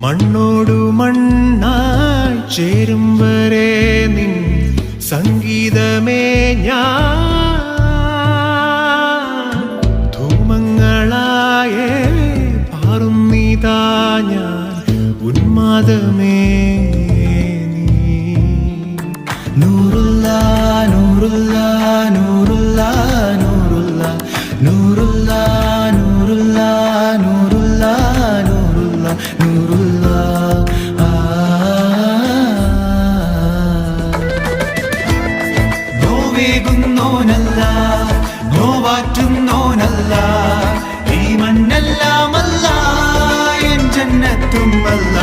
മണ്ണോടു മണ്ണായി ചേരും വരെ നിൻ സംഗീതമേ ഞാൻ ധൂമങ്ങളായേ പാറുന്നിതാ ഞാൻ ഉന്മാദമേ നീ നൂറുള്ള നൂറുള്ള നൂറുള്ള നൂറുള്ള നൂറുള്ള നൂറുള്ള നൂറുള്ള നൂറുള്ള നൂറുള്ള നോവേകുന്നോനല്ല നോവാറ്റുന്നോനല്ല ഈ മണ്ണെല്ലാമല്ല എൻ ജന്നത്തും അല്ല